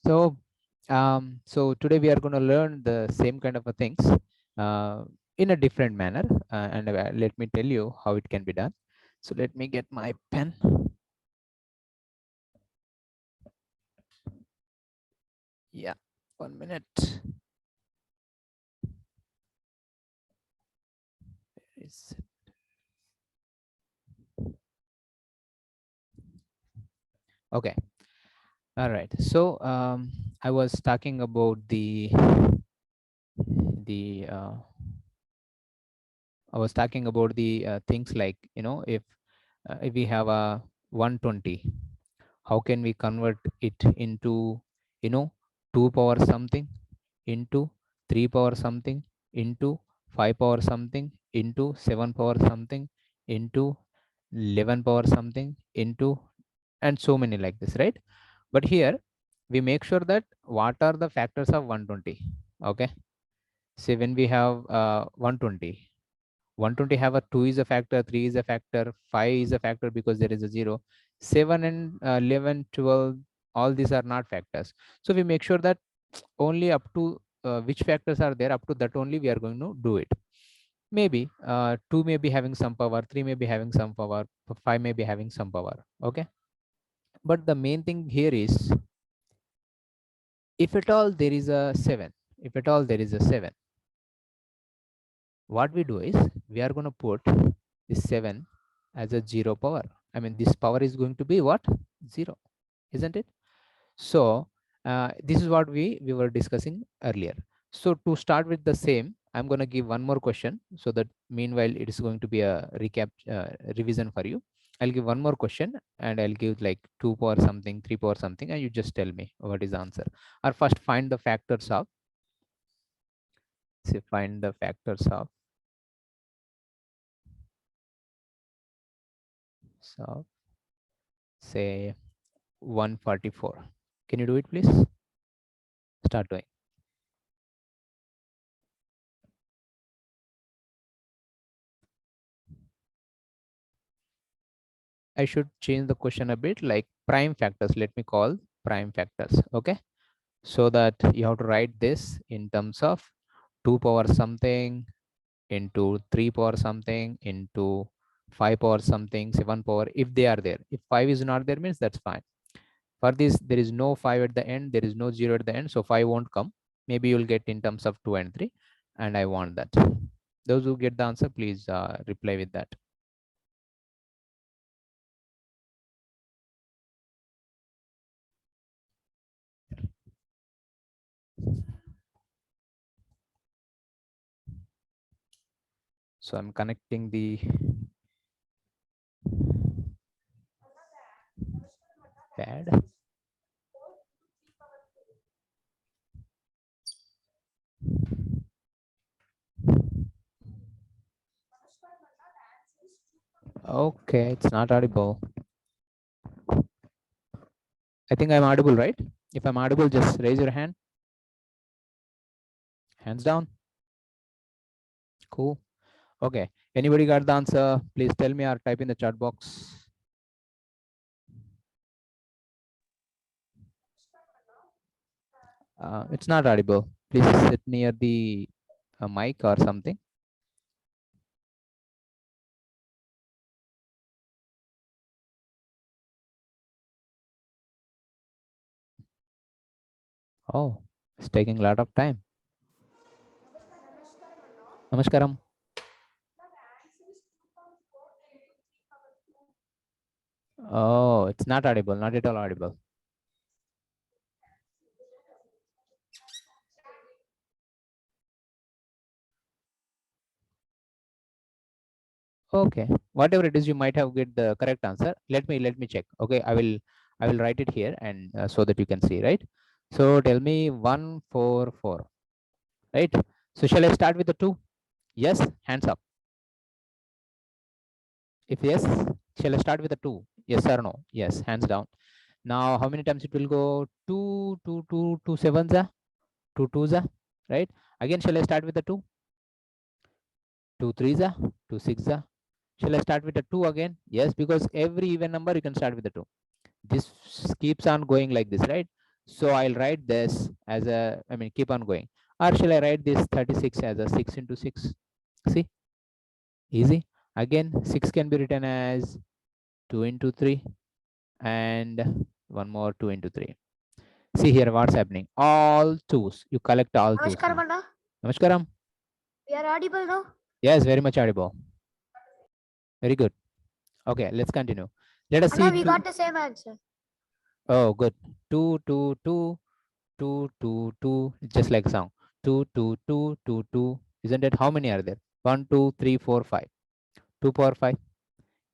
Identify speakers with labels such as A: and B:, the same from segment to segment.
A: So, so today we are going to learn the same kind of a things in a different manner, and let me tell you how it can be done. So let me get my pen. Yeah, 1 minute. Is it- Okay. All right. So I was talking about the I was talking about the things like, if we have a 120, how can we convert it into, 2 power something, into 3 power something, into 5 power something, into 7 power something, into 11 power something, into, and so many like this, right? But here we make sure that what are the factors of 120. Okay, say when we have 120 have a 2 is a factor, 3 is a factor, 5 is a factor because there is a 0, 7 and 11, 12, all these are not factors. So we make sure that only up to which factors are there, up to that only we are going to do it. Maybe 2 may be having some power, 3 may be having some power, 5 may be having some power. Okay, but the main thing here is, if at all there is a 7, if at all there is a 7, what we do is we are going to put this 7 as a 0 power. I mean, this power is going to be what? 0, isn't it? So this is what we were discussing earlier. So to start with the same, I'm going to give one more question, so that meanwhile it is going to be a recap, revision for you. I'll give one more question and I'll give like 2 power something, 3 power something, and you just tell me what is the answer. Or first find the factors of, say, find the factors of, so say 144. Can you do it, please? Start doing. I should change the question a bit, like prime factors. Let me call prime factors. Okay, so that you have to write this in terms of 2 power something, into 3 power something, into 5 power something, 7 power, if they are there. If 5 is not there, means that's fine. For this, there is no 5 at the end, there is no 0 at the end, so 5 won't come. Maybe you'll get in terms of 2 and 3, and I want that. Those who get the answer, please reply with that. So I'm connecting the pad. Okay, it's not audible. I think I'm audible, right? If I'm audible, just raise your hand. Hands down. Cool. Okay. Anybody got the answer? Please tell me or type in the chat box. It's not audible. Please sit near the mic or something. Oh, it's taking a lot of time. Namaskaram. Oh, it's not audible. Not at all audible. Okay. Whatever it is, you might have get the correct answer. Let me check. Okay, I will write it here, and so that you can see, right? So tell me 144. Right. So shall I start with the 2? Yes, hands up. If yes, shall I start with the 2? Yes or no? Yes, hands down. Now, how many times it will go? 2, 2, 2, 2 sevens, 2 twos, right? Again, shall I start with the 2? 2 threes, 2 sixes. Shall I start with the 2 again? Yes, because every even number you can start with the 2. This keeps on going like this, right? So I'll write this as a, I mean, keep on going. Or shall I write this 36 as a 6 into 6? See, easy. Again, 6 can be written as 2 into 3 and one more 2 into 3. See here what's happening. All twos. You collect all twos.
B: Namaskaram, Anna.
A: Namaskaram.
B: We are audible now?
A: Yes, very much audible. Very good. Okay, let's continue. Let us
B: Anna,
A: see.
B: we got the same answer.
A: Oh, good. 2, 2, 2, 2, 2, 2. Just like song. 2, 2, 2, 2, 2. Isn't it? How many are there? 1, 2, 3, 4, 5. 2 power 5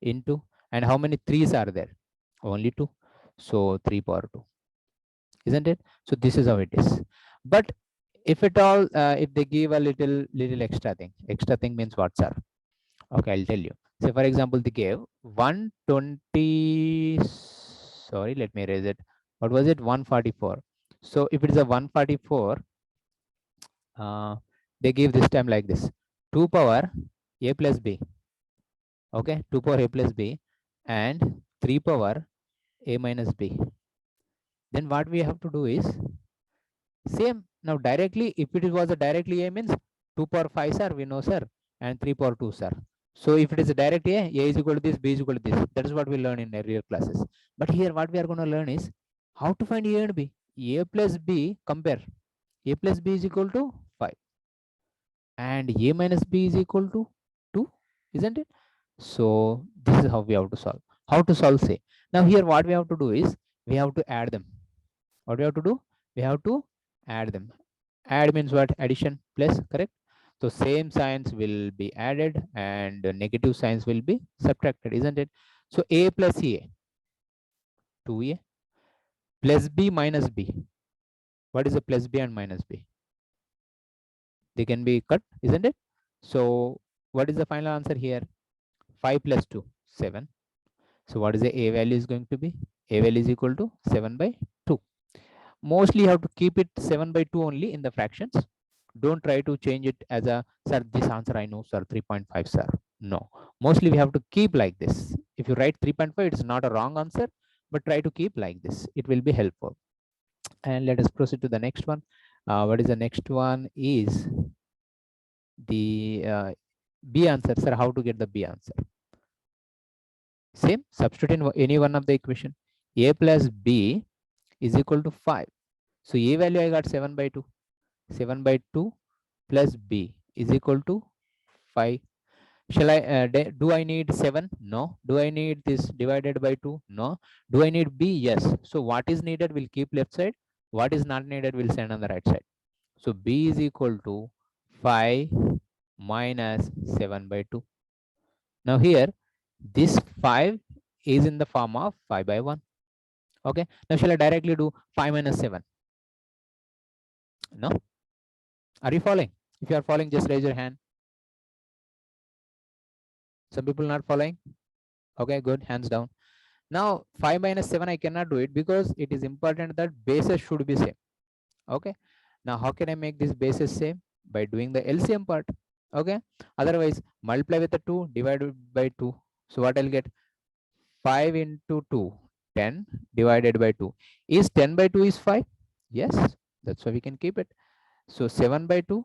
A: into. And how many threes are there? Only 2. So 3 power 2. Isn't it? So this is how it is. But if at all, if they give a little extra thing means what, sir? Okay, I'll tell you. So for example, they gave 120. Sorry, let me erase it. What was it? 144. So if it is a 144, they give this time like this: 2 power a plus b. Okay, 2 power a plus b and 3 power a minus b. Then what we have to do is same. Now directly, if it was a directly a means 2 power 5, sir, we know, sir, and 3 power 2, sir. So if it is a direct a is equal to this, b is equal to this. That is what we learn in earlier classes. But here what we are going to learn is how to find a and b. A plus b, compare. A plus b is equal to 5 and a minus b is equal to 2, isn't it? So this is how we have to solve. How to solve, say. Now here what we have to do is we have to add them. What we have to do? We have to add them. Add means what? Addition plus, correct? So same signs will be added and negative signs will be subtracted, isn't it? So a plus a, 2a, plus b minus b. What is the plus b and minus b? They can be cut, isn't it? So what is the final answer here? 5 plus 2, 7. So what is the a value is going to be? A value is equal to 7 by 2. Mostly you have to keep it 7 by 2 only in the fractions. Don't try to change it as a, sir, this answer I know, sir, 3.5, sir. No, mostly we have to keep like this. If you write 3.5, it's not a wrong answer, but try to keep like this. It will be helpful. And let us proceed to the next one. What is the next one is the B answer, sir. How to get the B answer? Same, substitute in any one of the equation. A plus B is equal to 5. So A value I got 7 by 2. 7 by 2 plus B is equal to 5. Shall I, do I need 7? No. Do I need this divided by 2? No. Do I need B? Yes. So what is needed will keep left side. What is not needed will send on the right side. So B is equal to 5 minus 7 by 2. Now here, this 5 is in the form of 5 by 1. Okay. Now shall I directly do 5 minus 7? No. Are you following? If you are following, just raise your hand. Some people not following. Okay, good. Hands down. Now 5 minus 7 I cannot do it because it is important that bases should be same. Okay. Now how can I make this bases same? By doing the LCM part. Okay. Otherwise multiply with the 2 divided by 2. So what I'll get? 5 into 2, 10 divided by 2. Is 10 by 2 is 5? Yes. That's why we can keep it. So 7 by 2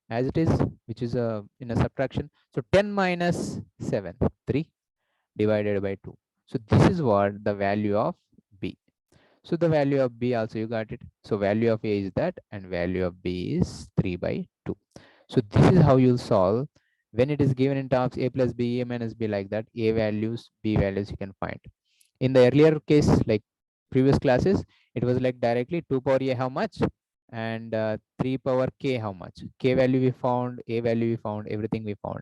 A: as it is, which is in a subtraction. So 10 minus 7, 3 divided by 2. So this is what the value of B. So the value of B also you got it. So value of A is that and value of B is 3 by 2. So this is how you'll solve when it is given in terms A plus B, A minus B like that. A values, B values you can find. In the earlier case, like previous classes, it was like directly 2 power A how much and 3 power K how much. K value we found, A value we found, everything we found.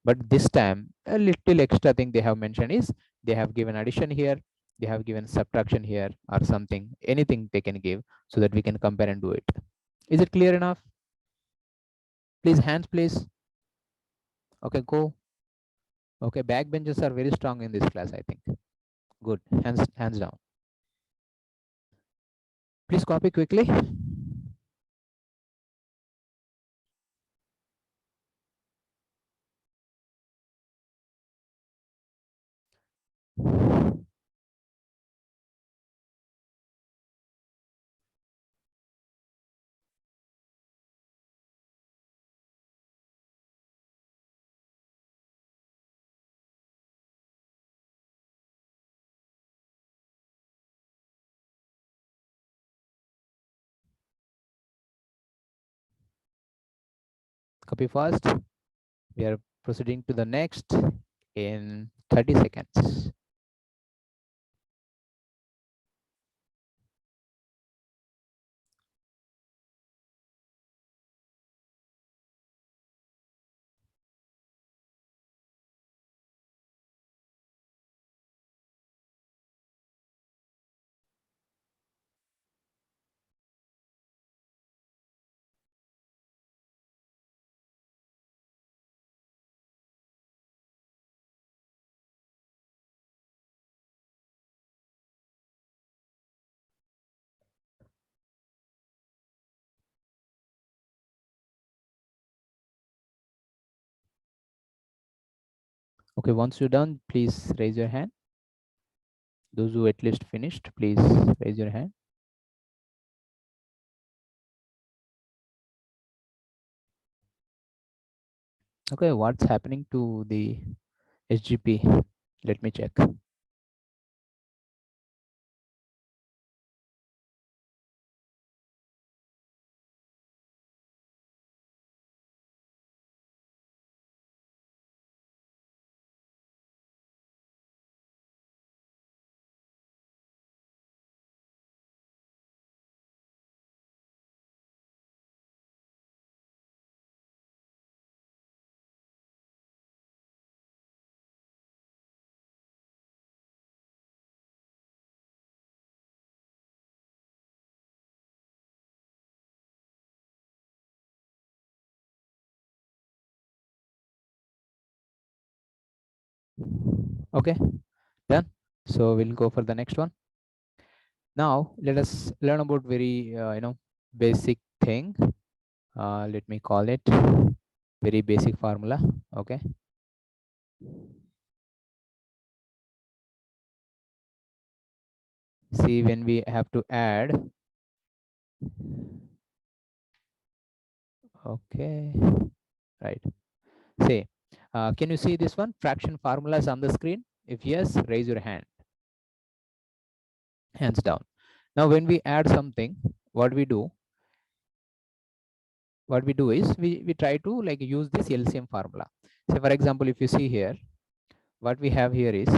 A: But this time a little extra thing they have mentioned is they have given addition here, they have given subtraction here or something, anything they can give so that we can compare and do it. Is it clear enough? Please, hands please. Okay, go. Okay, backbenchers are very strong in this class, I think. Good. Hands down. Please copy quickly. Copy fast. We are proceeding to the next in 30 seconds. Okay, once you're done, please raise your hand. Those who at least finished, please raise your hand. Okay, what's happening to the SGP? Let me check. Okay, done. So we'll go for the next one. Now let us learn about very basic thing. Let me call it very basic formula. Okay. See, when we have to add. Okay. Right. Say, can you see this one? Fraction formulas on the screen? If yes, raise your hand. Hands down. Now, when we add something, what we do is we try to like use this LCM formula. So, for example, if you see here, what we have here is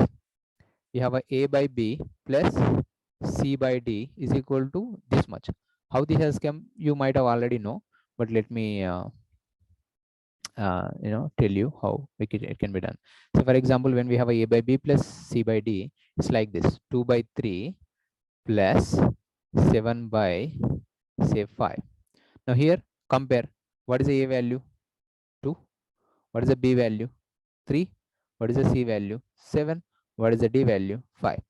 A: we have a by b plus c by d is equal to this much. How this has come, you might have already know, but let me tell you how it can be done. So for example, when we have a by b plus c by d, it's like this: 2 by 3 plus 7 by say 5. Now here compare, what is the a value? 2. What is the b value? 3. What is the c value? 7. What is the d value? 5.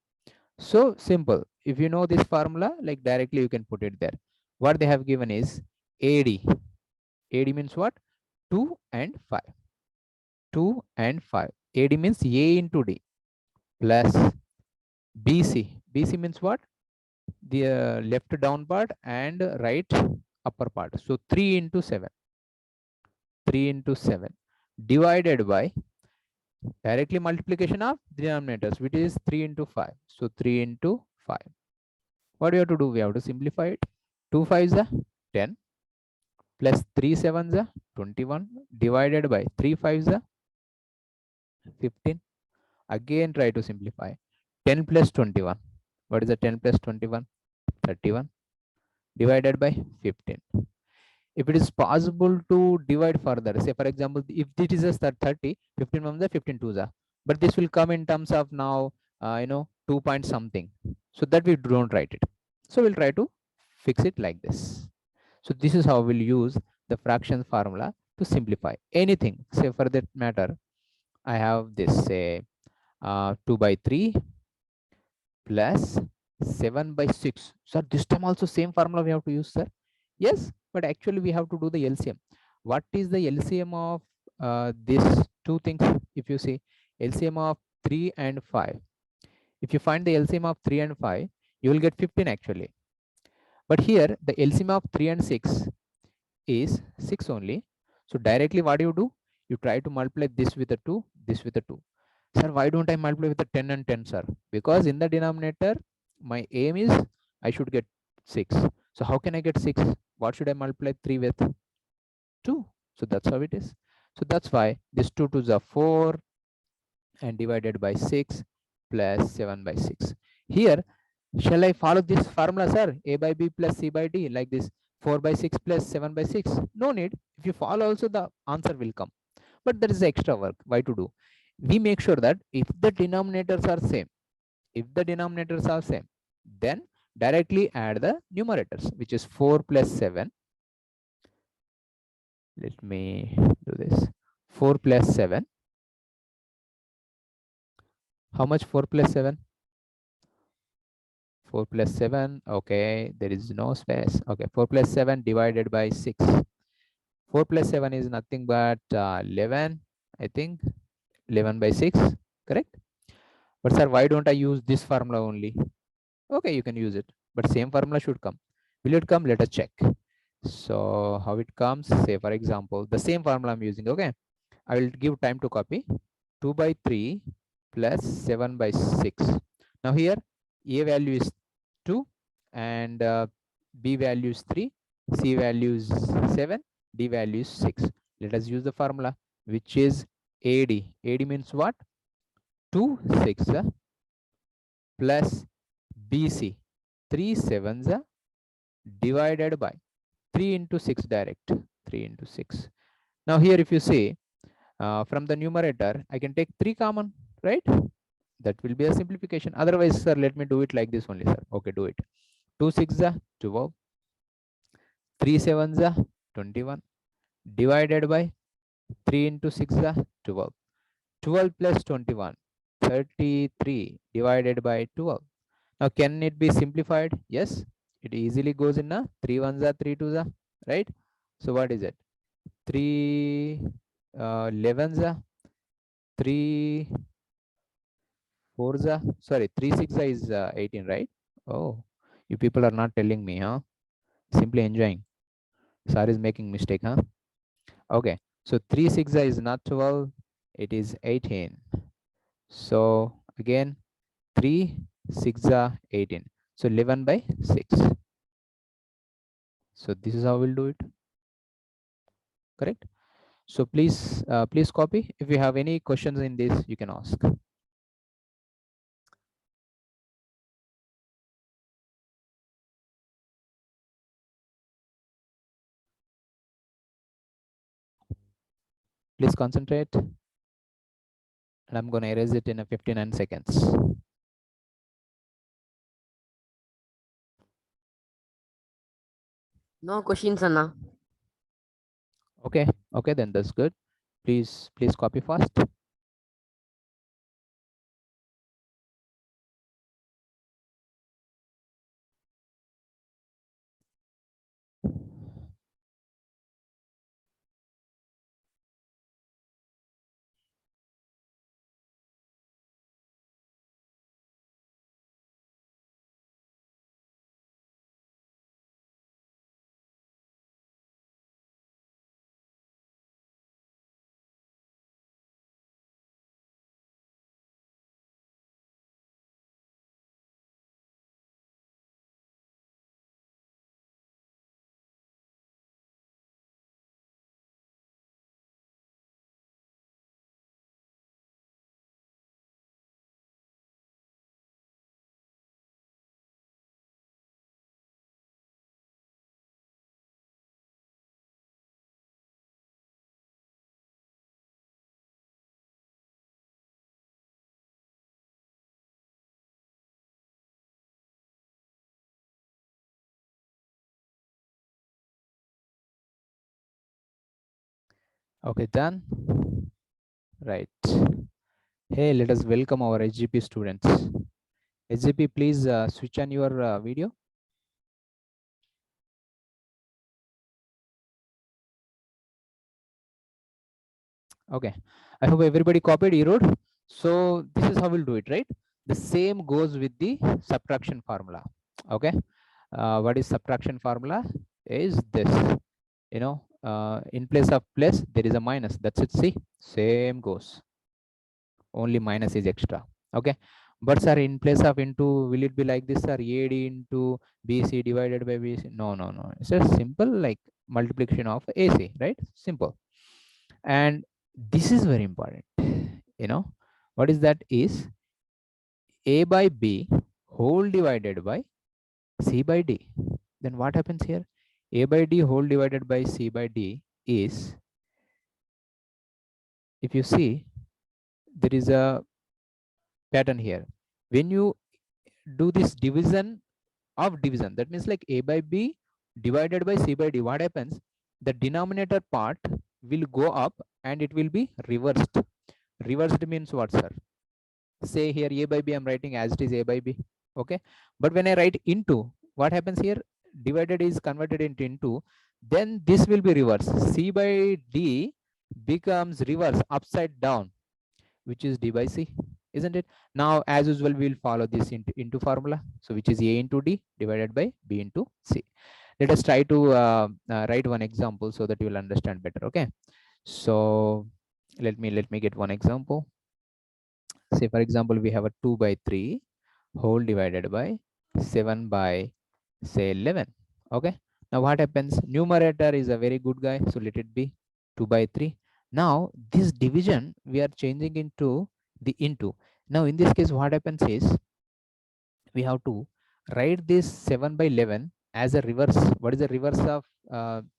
A: So simple. If you know this formula, like directly you can put it there. What they have given is AD. AD means what? 2 and 5. 2 and 5. AD means A into D plus BC. BC means what? The left down part and right upper part. So 3 into 7. 3 into 7 divided by directly multiplication of denominators, which is 3 into 5. So 3 into 5. What do you have to do? We have to simplify it. 2 5s are 10 plus 3 7s are 21 divided by 3 5s are 15. Again try to simplify. 10 plus 21. What is the 10 plus 21? 31 divided by 15. If it is possible to divide further, say for example, if it is a 30, 15 from the 15 to the, but this will come in terms of now 2 point something, so that we don't write it. So we'll try to fix it like this. So this is how we'll use the fraction formula to simplify anything. Say for that matter, I have this, say 2 by 3 plus 7 by 6. Sir, this time also same formula we have to use, sir. Yes, but actually we have to do the LCM. What is the LCM of these two things? If you see LCM of 3 and 5, if you find the LCM of 3 and 5, you will get 15 actually. But here the LCM of 3 and 6 is 6 only. So directly what do? You try to multiply this with a 2, this with a 2. Sir, why don't I multiply with the 10 and 10, sir? Because in the denominator, my aim is I should get 6. So how can I get 6? What should I multiply 3 with? 2. So that's how it is. So that's why this 2 to the 4 and divided by 6 plus 7 by 6. Here, shall I follow this formula, sir? A by B plus C by D, like this, 4 by 6 plus 7 by 6. No need. If you follow also, the answer will come. But there is extra work. Why to do? We make sure that if the denominators are same, then directly add the numerators, which is 4 plus 7. Let me do this. 4 plus 7. How much 4 plus 7? 4 plus 7. Okay, there is no space. Okay, 4 plus 7 divided by 6. 4 plus 7 is nothing but 11, I think. 11 by 6, correct? But sir, why don't I use this formula only? Okay, you can use it, but same formula should come. Will it come? Let us check. So how it comes? Say for example, the same formula I'm using. Okay, I will give time to copy. 2 by 3 plus 7 by 6. Now here A value is 2 and B value is 3, C value is 7, D value is 6. Let us use the formula, which is AD. AD means what? 2 6 plus BC, 3 sevens divided by 3 into 6 direct, 3 into 6. Now here if you see, from the numerator, I can take 3 common, right? That will be a simplification. Otherwise, sir, let me do it like this only, sir. Okay, do it. 2 6 12, 3 7 21, divided by 3 into 6 12. 12 plus 21, 33, divided by 12. Now, can it be simplified? Yes, it easily goes in a 3 ones are 3 twos are, right? So what is it? 3 11s are 3 4s are, sorry, 3 6 is 18, right? Oh, you people are not telling me, huh? Simply enjoying. Sir is making mistake, huh? Okay, so 3 6 is not 12, it is 18. So again, 3 6 are 18. So 11 by 6. So this is how we'll do it, correct? So please copy. If you have any questions in this, you can ask. Please concentrate, and I'm going to erase it in a 59 seconds.
C: No questions, Anna.
A: Okay, then that's good. Please copy fast. Okay, done. Right. Hey, let us welcome our HGP students. HGP, please switch on your video. Okay, I hope everybody copied Erode. So this is how we'll do it, right? The same goes with the subtraction formula. Okay, what is subtraction formula? Is this, in place of plus there is a minus. That's it. See, same goes. Only minus is extra. Okay, but sir, in place of into, will it be like this, sir? AD into BC divided by BC? No. It's a simple like multiplication of AC, right? Simple. And this is very important. You know, what is that is A by B whole divided by C by D. Then what happens here? A by D whole divided by C by D is, if you see, there is a pattern here. When you do this division of division, that means like A by B divided by C by D, what happens? The denominator part will go up and it will be reversed. Reversed means what, sir? Say here A by B, I'm writing as it is A by B. Okay. But when I write into, what happens here? Divided is converted into, then this will be reversed. C by D becomes reverse upside down, which is D by C, isn't it? Now, as usual, we will follow this into formula. So, which is A into D divided by B into C. Let us try to write one example so that you will understand better. Okay. So, let me get one example. Say, for example, we have a 2 by 3 whole divided by 7 by, say, 11. Okay. Now, what happens? Numerator is a very good guy. So, let it be 2 by 3. Now, this division we are changing into the into. Now, in this case, what happens is we have to write this 7 by 11 as a reverse. What is the reverse of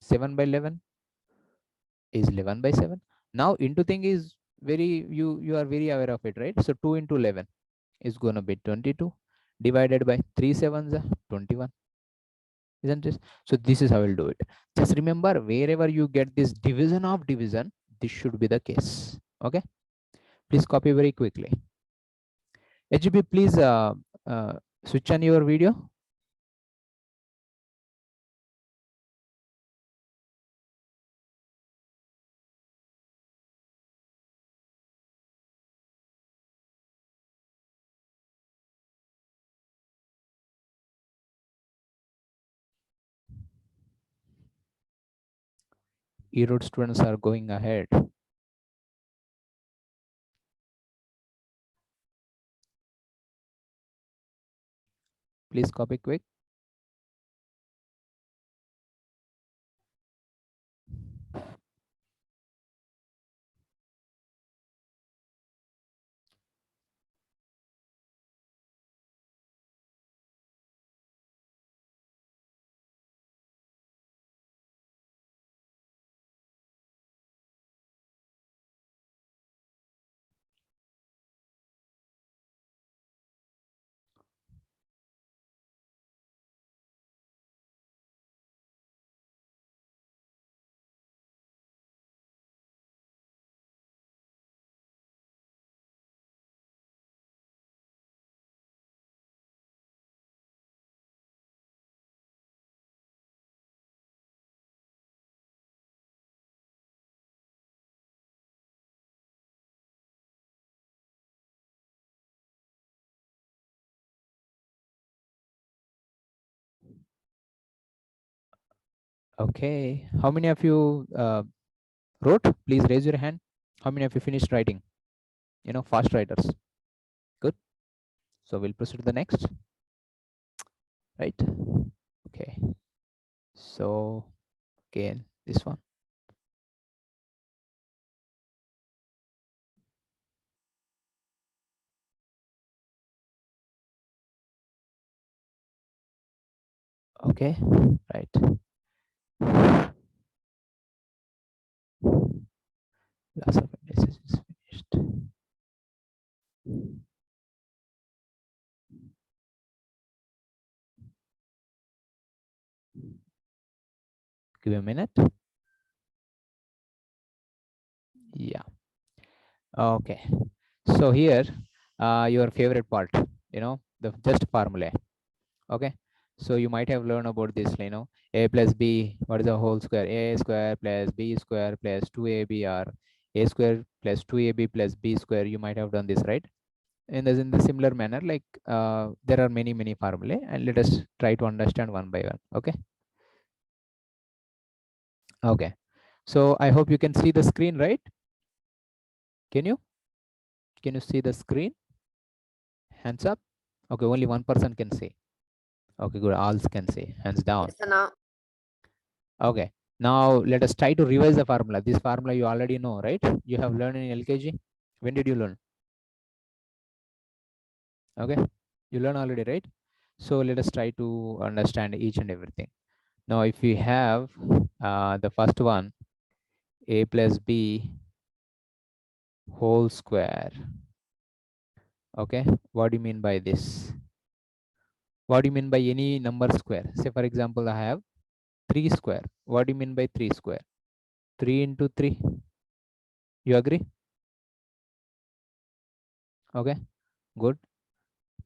A: 7 by 11? Is 11 by 7. Now, into thing is very, you are very aware of it, right? So, 2 into 11 is going to be 22 divided by 3 sevens are 21, isn't it? So this is how we'll do it. Just remember, wherever you get this division of division, this should be the case. Okay, please copy very quickly. HB, please uh, switch on your video. E-road students are going ahead. Please copy quick. Okay, how many of you wrote? Please raise your hand. How many of you finished writing? Fast writers. Good. So we'll proceed to the next. Right. Okay. So again, this one. Okay, right. Loss of indices is finished. Give me a minute. Yeah. Okay. So here, your favorite part, the just formula. Okay. So you might have learned about this, a plus b, what is the whole square? A square plus b square plus 2ab, or a square plus 2ab plus b square. You might have done this, right? And in the similar manner, like there are many formulae, and let us try to understand one by one. Okay. Okay. So I hope you can see the screen, right? Can you? Can you see the screen? Hands up. Okay, only one person can see. Okay, good. All can see. Hands down.
B: Yes, Anna.
A: Okay. Now let us try to revise the formula. This formula you already know, right? You have learned in LKG. When did you learn? Okay, you learn already, right? So let us try to understand each and everything. Now if we have the first one, a plus b whole square. Okay, what do you mean by this? What do you mean by any number square? Say for example, I have 3 square. What do you mean by 3 square? 3 into 3. You agree? Okay, good.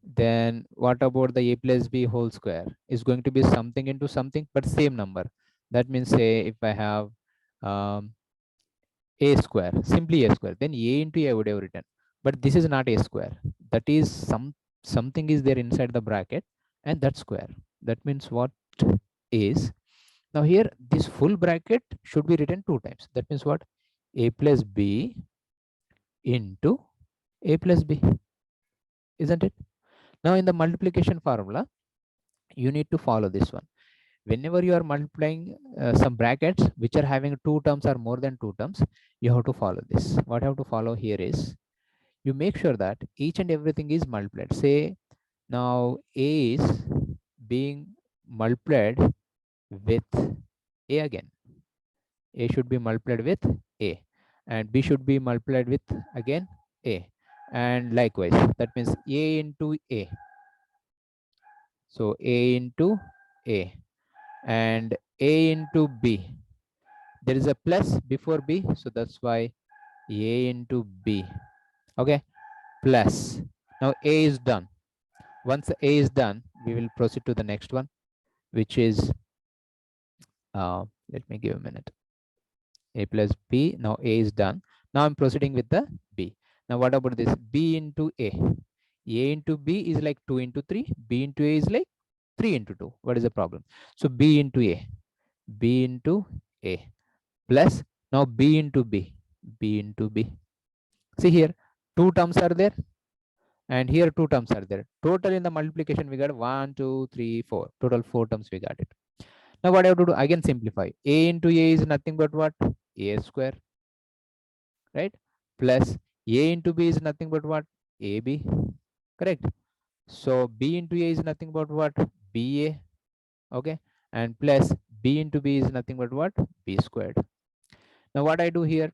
A: Then what about the a plus b whole square? Is going to be something into something, but same number. That means, say if I have um, a square, simply a square, then a into a would have written. But this is not a square. That is something is there inside the bracket, and that square. That means what is, now here this full bracket should be written 2 times. That means what? A plus b into a plus b, isn't it? Now in the multiplication formula, you need to follow this one. Whenever you are multiplying some brackets which are having 2 terms or more than 2 terms, you have to follow this. What you have to follow here is, you make sure that each and everything is multiplied. Say now a is being multiplied with a again. A should be multiplied with a, and b should be multiplied with again a, and likewise. That means a into a. So a into a and a into b. There is a plus before b, so that's why a into b. Okay, plus. Now a is done. Once a is done, we will proceed to the next one, which is let me give a minute. A plus b. Now a is done. Now I'm proceeding with the b. Now what about this? B into a. A into b is like 2 into 3. B into a is like 3 into 2. What is the problem? So b into a. B into a plus, now b into b. B into b. See here, 2 terms are there, and here 2 terms are there. Total in the multiplication we got 1, 2, 3, 4. Total 4 terms we got it. Now what I have to do? Again simplify. A into a is nothing but what? A square, right? Plus a into b is nothing but what? AB, correct? So b into a is nothing but what? BA, okay? And plus b into b is nothing but what? B squared. Now what I do here?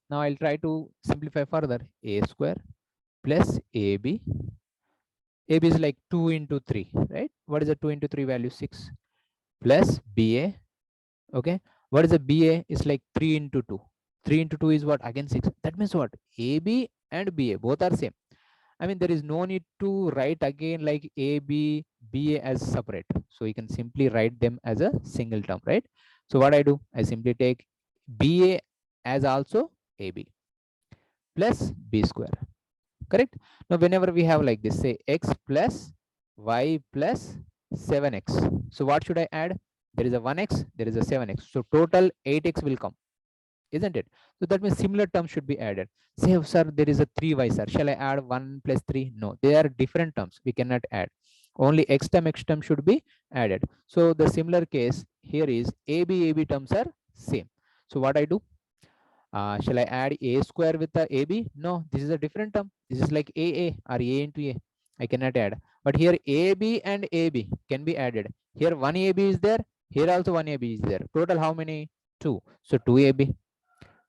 A: Now I'll try to simplify further. A square plus AB. AB is like 2 into 3, right? What is the 2 into 3 value? 6. Plus BA, okay? What is the BA? It's like 3 into 2. 3 into 2 is what? Again 6. That means what? AB and BA, both are same. I mean, there is no need to write again like AB, BA as separate. So you can simply write them as a single term, right? So what I do? I simply take BA as also AB plus B square. Correct? Now whenever we have like this, say x plus y plus 7x. So what should I add? There is a 1x, there is a 7x. So total 8x will come, isn't it? So that means similar terms should be added. Say, oh, sir, there is a 3y, sir. Shall I add 1 plus 3? No, they are different terms. We cannot add. Only x term should be added. So the similar case here is AB terms are same. So what I do? Shall I add a square with the AB? No, this is a different term. This is like AA or A into A. I cannot add. But here AB and AB can be added. Here one AB is there. Here also one AB is there. Total how many? 2. So 2AB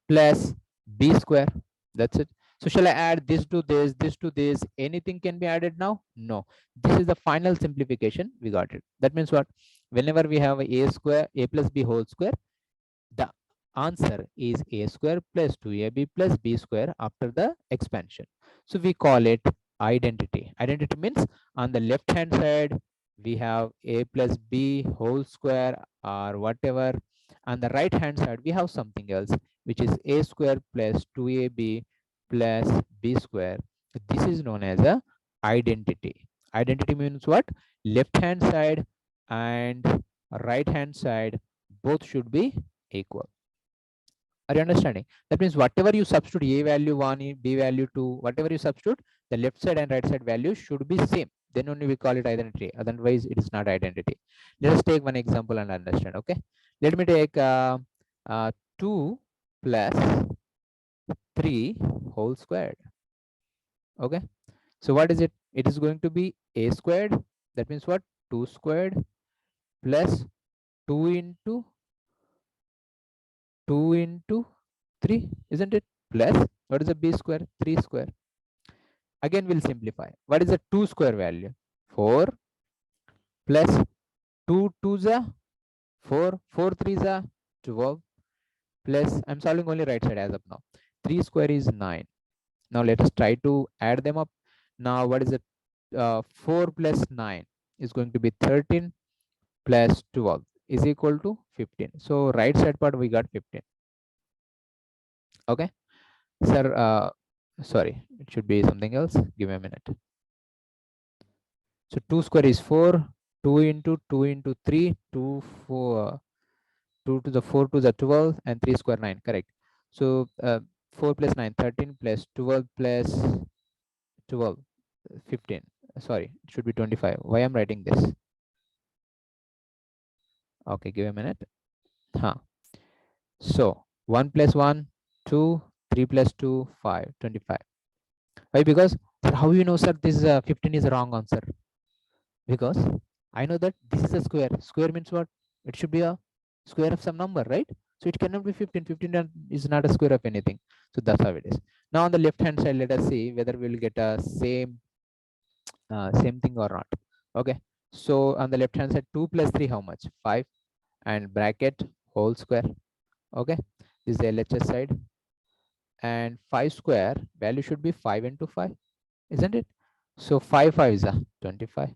A: plus B square. That's it. So shall I add this to this? Anything can be added now? No. This is the final simplification. We got it. That means what? Whenever we have a square, a plus b whole square, the answer is a square plus 2ab plus b square after the expansion. So we call it identity. Identity means on the left hand side we have a plus b whole square or whatever. On the right hand side we have something else, which is a square plus 2ab plus b square. This is known as a identity. Identity means what? Left hand side and right hand side both should be equal. Are you understanding? That means whatever you substitute, a value 1, b value 2, whatever you substitute, the left side and right side values should be same. Then only we call it identity. Otherwise, it is not identity. Let us take one example and understand. Okay. Let me take 2 plus 3 whole squared. Okay, so what is it? It is going to be a squared. That means what? 2 squared plus 2 into 2 into 3, isn't it? Plus, what is the b square? 3 square. Again, we'll simplify. What is the 2 square value? 4 plus 2 2s are 4, 4 3s are 12, plus, I'm solving only right side as of now. 3 square is 9. Now let us try to add them up. Now what is it? 4 plus 9 is going to be 13 plus 12 is equal to 15. So right side part we got 15. Okay, sir. Sorry, it should be something else. Give me a minute. So 2 square is 4. 2 into 2 into 3. 2 4. 2 to the 4 to the 12 and 3 square 9. Correct. So 4 plus 9 13 plus 12 plus 12 15. Sorry, it should be 25. Why I'm writing this? Okay, give a minute. Huh. So 1 plus 1 2, 3 plus 2 5, 25. Why? Because, sir, how you know, sir, this 15 is a wrong answer? Because I know that this is a square. Square means what? It should be a square of some number, right? So it cannot be 15. 15 is not a square of anything. So that's how it is. Now on the left hand side, let us see whether we'll get a same thing or not. Okay. So on the left hand side, 2 plus 3, how much? 5, and bracket whole square. Okay. This is the LHS side. And 5 square value should be 5 into 5, isn't it? So 5 5 is a 25.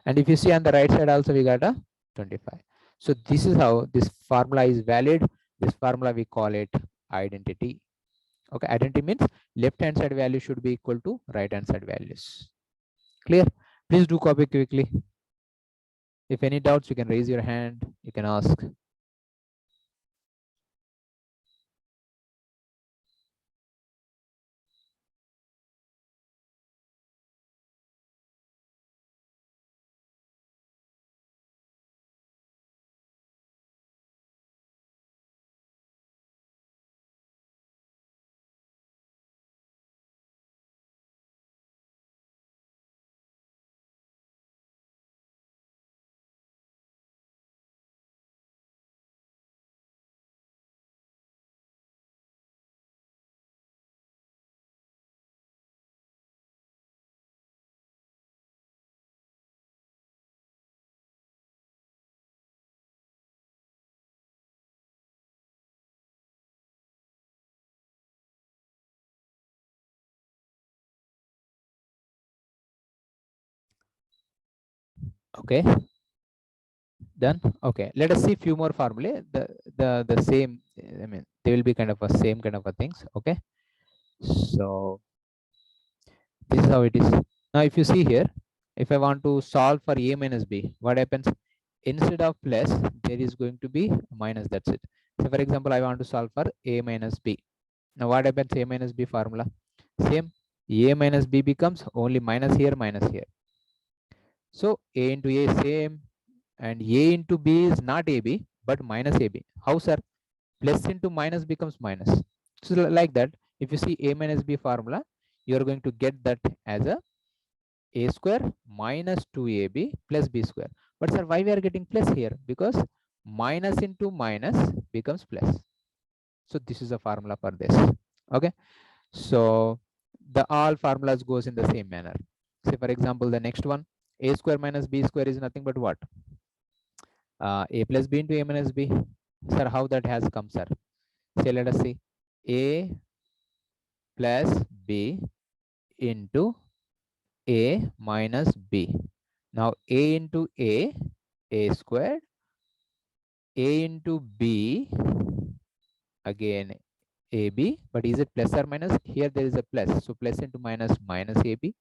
A: And if you see on the right side also, we got a 25. So this is how this formula is valid. This formula we call it identity. Okay, identity means left hand side value should be equal to right hand side values. Clear? Please do copy quickly. If any doubts, you can raise your hand, you can ask. Okay, done. Okay, let us see few more formulae. The same, I mean, they will be kind of a same kind of a things. Okay, so this is how it is. Now if you see here, if I want to solve for a minus b, what happens? Instead of plus, there is going to be minus. That's it. So for example, I want to solve for a minus b. Now what happens? A minus b formula same. A minus b becomes only minus here, minus here. So a into a same, and a into b is not ab but minus ab. How, sir? Plus into minus becomes minus. So like that, if you see a minus b formula, you are going to get that as a square minus 2ab plus b square. But sir, why we are getting plus here? Because minus into minus becomes plus. So this is a formula for this. Okay, so the all formulas goes in the same manner. Say for example, the next one, a square minus b square is nothing but what? A plus b into a minus b. Sir, how that has come, sir? Say, let us see, a plus b into a minus b. Now a into a squared, a into b, again ab, but is it plus or minus? Here there is a plus, so plus into minus, minus ab.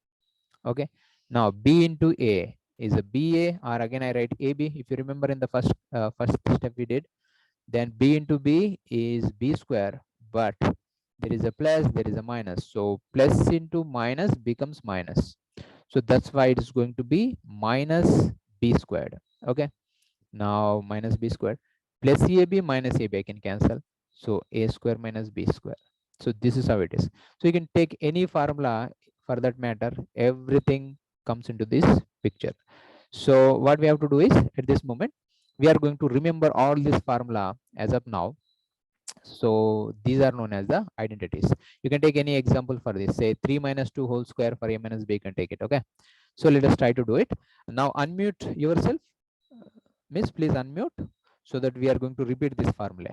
A: Okay, now b into a is a ba, or again I write ab. If you remember in the first step we did, then b into b is b square, but there is a plus, there is a minus, so plus into minus becomes minus. So that's why it is going to be minus b squared. Okay, now minus b squared plus CAB minus AB I can cancel. So A square minus B square. So this is how it is. So you can take any formula for that matter, everything comes into this picture. So what we have to do is at this moment, we are going to remember all this formula as of now. So these are known as the identities. You can take any example for this, say 3 minus 2 whole square for A minus B, you can take it. Okay. So let us try to do it. Now unmute yourself. Miss, please unmute so that we are going to repeat this formula.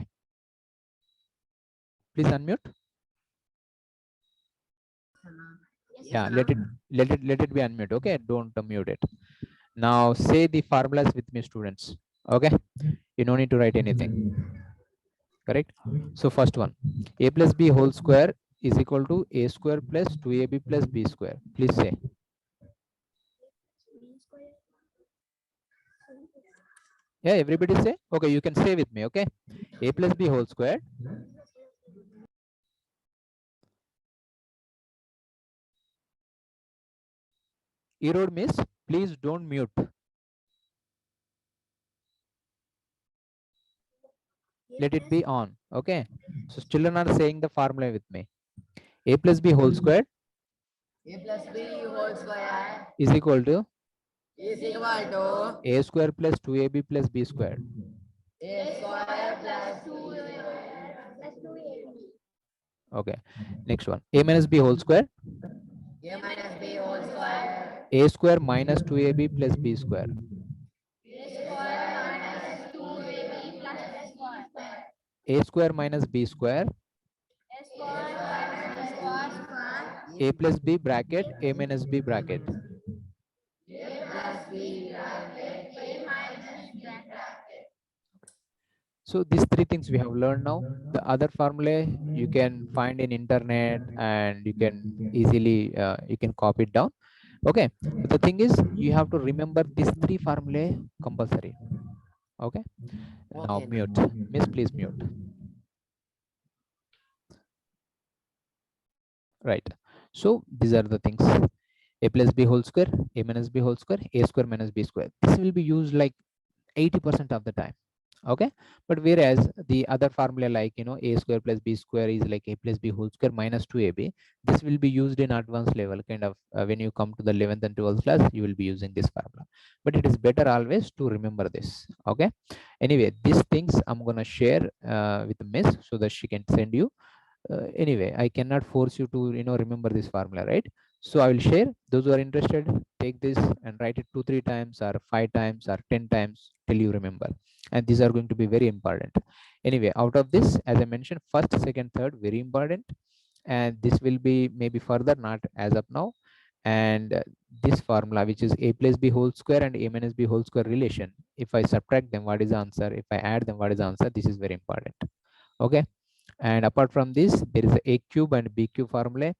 A: Please unmute. Yeah, let it be unmute. Okay, don't mute it. Now say the formulas with me, students. Okay, you don't need to write anything. Correct. So first one, a plus b whole square is equal to a square plus 2ab plus b square. Please say. Yeah, everybody say. Okay, you can say with me. Okay, a plus b whole square erode miss, please don't mute. Let it be on. Okay, so children are saying the formula with me. A plus b whole square is equal to a square plus 2ab plus b square. Okay, next one, a minus b whole square, a square minus 2ab plus b square. A square minus b square, a plus b bracket, a minus b bracket. So these three things we have learned now. The other formula you can find in internet and you can easily you can copy it down. Okay, but the thing is you have to remember these three formulae compulsory. Okay, now mute. Miss, please mute. Right. So these are the things. A plus b whole square, a minus b whole square, a square minus b square. This will be used like 80% of the time. Okay, but whereas the other formula like a square plus b square is like a plus b whole square minus 2ab, this will be used in advanced level kind of when you come to the 11th and 12th class, you will be using this formula, but it is better always to remember this. Okay, anyway, these things I'm gonna share with miss so that she can send you. Anyway, I cannot force you to remember this formula, right? So I will share. Those who are interested, take this and write it 2-3 times or 5 times or 10 times till you remember, and these are going to be very important. Anyway, out of this, as I mentioned, first, second, third, very important, and this will be maybe further, not as of now. And this formula, which is a plus b whole square and a minus b whole square relation, if I subtract them, what is the answer? If I add them, what is the answer? This is very important. Okay, and apart from this, there is a cube and b cube formula,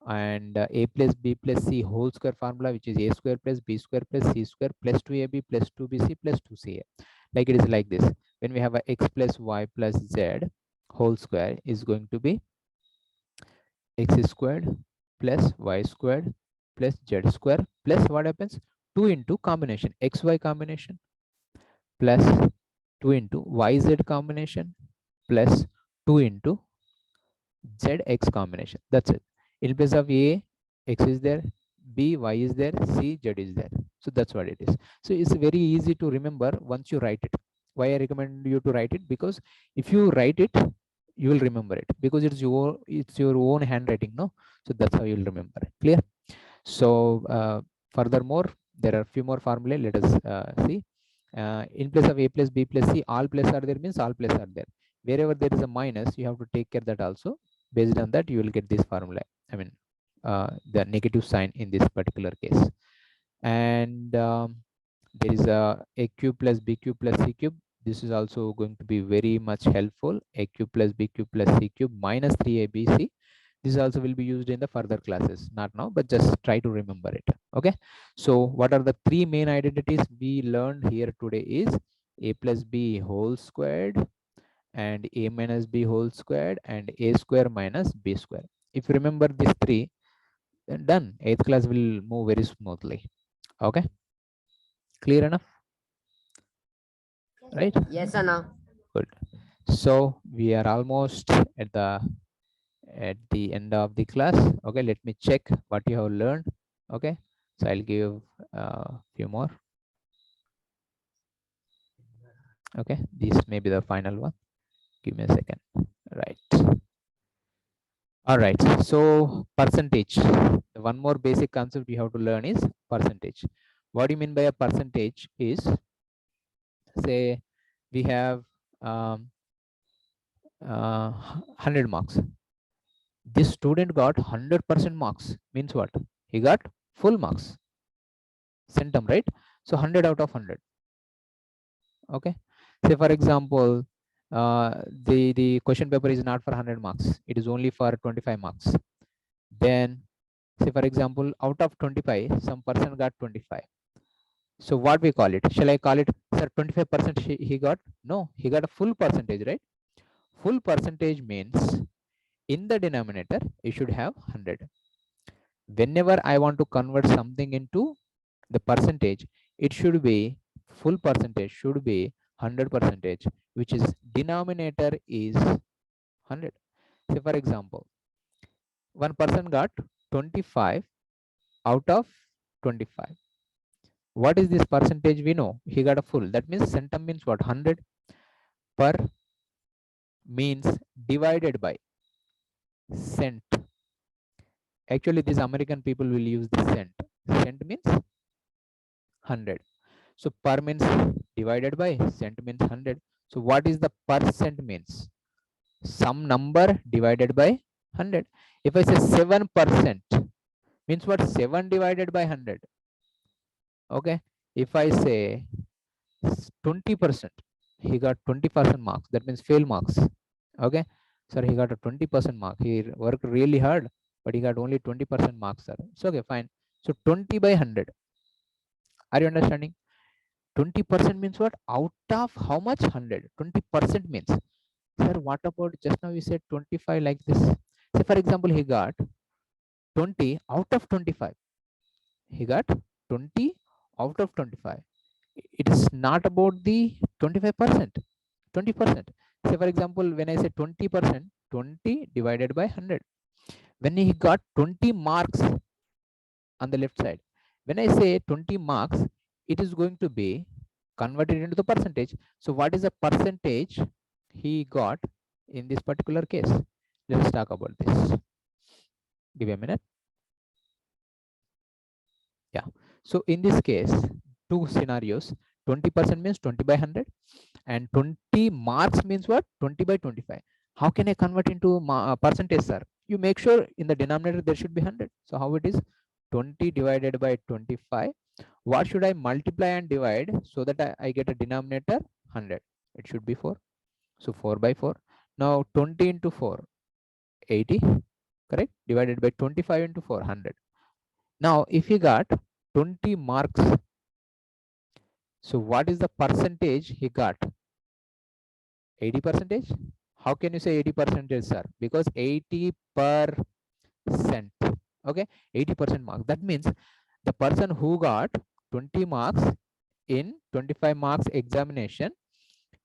A: and a plus b plus c whole square formula, which is a square plus b square plus c square plus 2ab plus 2bc plus 2ca. Like it is like this. When we have a x plus y plus z whole square is going to be x squared plus y squared plus z square plus what happens? 2 into combination xy combination plus 2 into yz combination plus 2 into zx combination. That's it. In place of a, x is there, b, y is there, c, z is there. So that's what it is. So it's very easy to remember once you write it. Why I recommend you to write it? Because if you write it, you will remember it, because it's your own handwriting, no? So that's how you'll remember it. Clear? So furthermore, there are a few more formulae. Let us see. In place of a plus b plus c, all plus are there means all plus are there. Wherever there is a minus, you have to take care that also. Based on that, you will get this formula. I mean, the negative sign in this particular case. And there is a cube plus b cube plus c cube. This is also going to be very much helpful. A cube plus b cube plus c cube minus 3abc. This also will be used in the further classes, not now, but just try to remember it. Okay, so what are the three main identities we learned here today is a plus b whole squared and a minus b whole squared and a square minus b square. If you remember these three, then done. 8th class will move very smoothly. Okay, clear enough? Right?
C: Yes, Anna.
A: Good. So we are almost at the end of the class. Okay, let me check what you have learned. Okay, so I'll give a few more. Okay, this may be the final one. Give me a second. Right. All right. So percentage. The one more basic concept you have to learn is percentage. What do you mean by a percentage is, say we have um, 100 marks. This student got 100% marks. Means what? He got full marks. Centum, right? So 100 out of 100. Okay. Say for example, the question paper is not for 100 marks. It is only for 25 marks. Then say for example, out of 25, some person got 25. So what we call it? Shall I call it, sir, 25% he got? No, he got a full percentage, right? Full percentage means in the denominator, you should have 100. Whenever I want to convert something into the percentage, it should be full percentage, should be 100 percentage, which is denominator is 100. Say for example, one person got 25 out of 25. What is this percentage? We know he got a full. That means centum means what? 100 per means divided by cent. Actually, these American people will use the cent. Cent means 100. So per means divided by, cent means 100. So what is the percent means? Some number divided by 100. If I say 7%, means what? 7 divided by 100. Okay. If I say 20%, he got 20% marks. That means fail marks. Okay. Sir, he got a 20% mark. He worked really hard, but he got only 20% marks, sir. It's okay, fine. So 20 by 100. Are you understanding? 20% means what? Out of how much? 100. 20% means, sir, what about just now you said 25 like this? Say, for example, he got 20 out of 25. He got 20 out of 25. It is not about the 25%, 20%. Say, for example, when I say 20%, 20 divided by 100. When he got 20 marks on the left side, when I say 20 marks, it is going to be converted into the percentage. So what is the percentage he got in this particular case? Let's talk about this. Give me a minute. Yeah. So in this case, two scenarios. 20% means 20 by 100, and 20 marks means what? 20 by 25. How can I convert into percentage, sir? You make sure in the denominator there should be 100. So how it is? 20 divided by 25. What should I multiply and divide so that I get a denominator 100? It should be 4. So 4 by 4. Now 20 into 4, 80. Correct? Divided by 25 into 4, 100. Now if you got 20 marks, so what is the percentage he got? 80 percentage. How can you say 80 percentage, sir? Because 80%. Okay, 80% marks. That means the person who got 20 marks in 25 marks examination,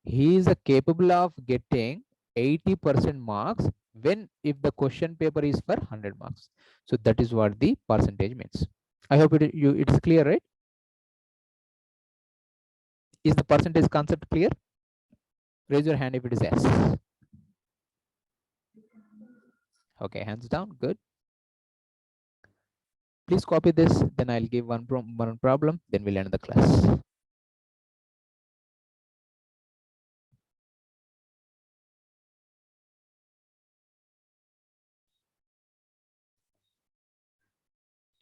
A: he is capable of getting 80% marks when if the question paper is for 100 marks. So that is what the percentage means. I hope it is clear, right? Is the percentage concept clear? Raise your hand if it is yes. Okay, hands down. Good. Please copy this, then I'll give one problem, then we'll end the class.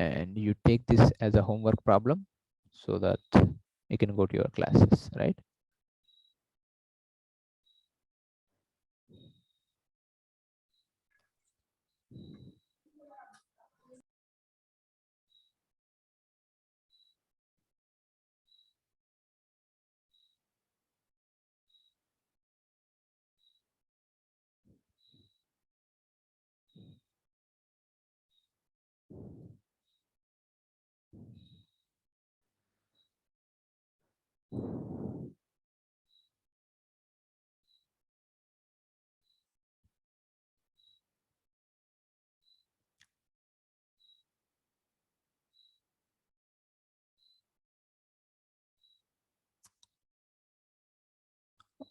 A: And you take this as a homework problem so that you can go to your classes, right?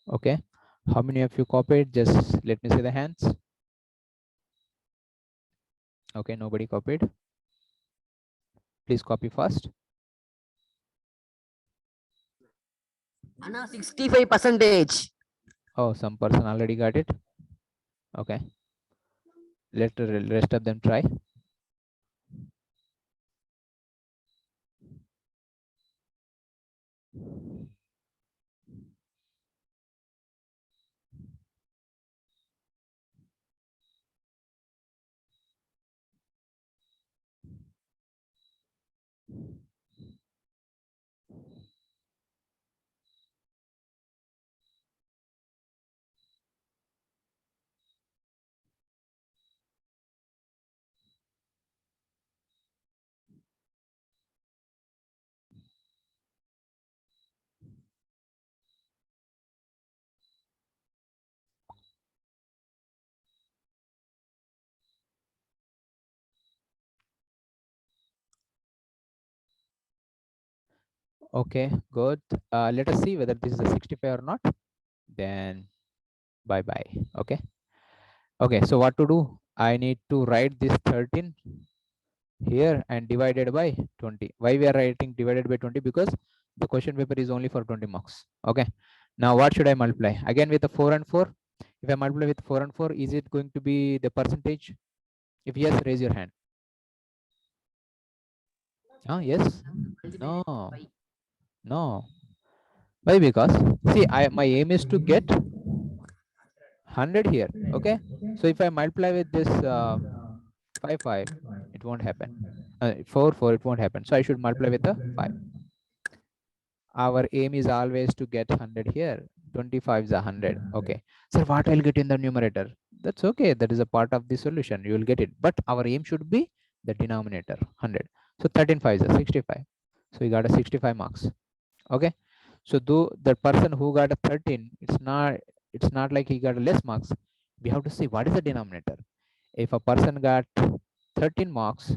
A: Okay. How many of you copied? Just let me see the hands. Okay, nobody copied. Please copy fast.
C: Anna, 65 percentage.
A: Oh, some person already got it. Okay. Let the rest of them try. Okay, good. Let us see whether this is a 65 or not. Then bye bye. Okay. Okay, so what to do? I need to write this 13 here and divided by 20. Why we are writing divided by 20? Because the question paper is only for 20 marks. Okay. Now what should I multiply? Again with the 4 and 4. If I multiply with 4 and 4, is it going to be the percentage? If yes, raise your hand. Oh, yes. No. No. Why? Because see, my aim is to get 100 here. Okay. So if I multiply with this 5, 5, it won't happen. 4, 4, it won't happen. So I should multiply with a 5. Our aim is always to get 100 here. 25 is 100. Okay. So what I'll get in the numerator? That's okay. That is a part of the solution. You will get it. But our aim should be the denominator, 100. So 13 5 is a 65. So we got a 65 marks. Okay. So though the person who got a 13, it's not like he got less marks. We have to see what is the denominator. If a person got 13 marks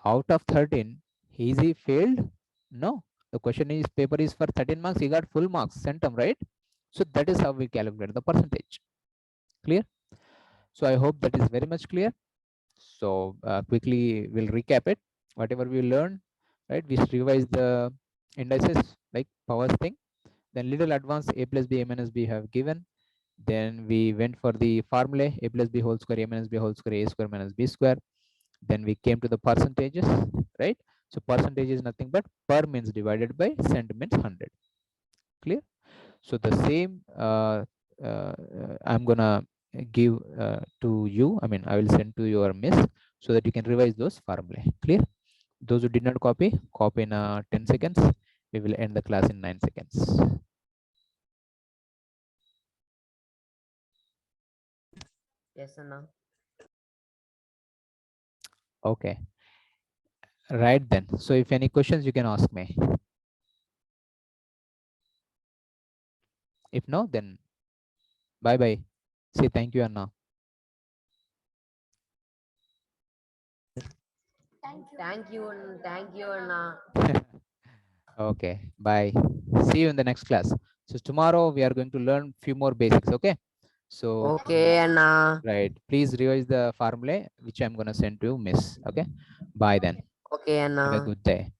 A: out of 13, is he failed? No. The question is paper is for 13 marks, he got full marks, centum, right? So that is how we calculate the percentage. Clear? So I hope that is very much clear. So quickly we'll recap it. Whatever we learned, right? We revise the indices like powers thing. Then little advanced a plus b a minus b have given. Then we went for the formula a plus b whole square a minus b whole square a square minus b square. Then we came to the percentages, right? So percentage is nothing but per means divided by cent means 100. Clear? So the same I'm gonna give to you. I mean, I will send to your miss so that you can revise those formulae. Clear? Those who did not copy, copy in 10 seconds. We will end the class in 9 seconds.
C: Yes, Anna.
A: Okay. Right then. So if any questions, you can ask me. If no, then bye bye. Say thank you, Anna.
C: Thank you, Anna.
A: Okay, bye. See you in the next class. So tomorrow we are going to learn few more basics. Okay. So
C: Okay, Anna.
A: right, please revise the formula which I'm gonna send to Miss. Okay. Bye then.
C: Okay,
A: Have a
C: Anna.
A: good day.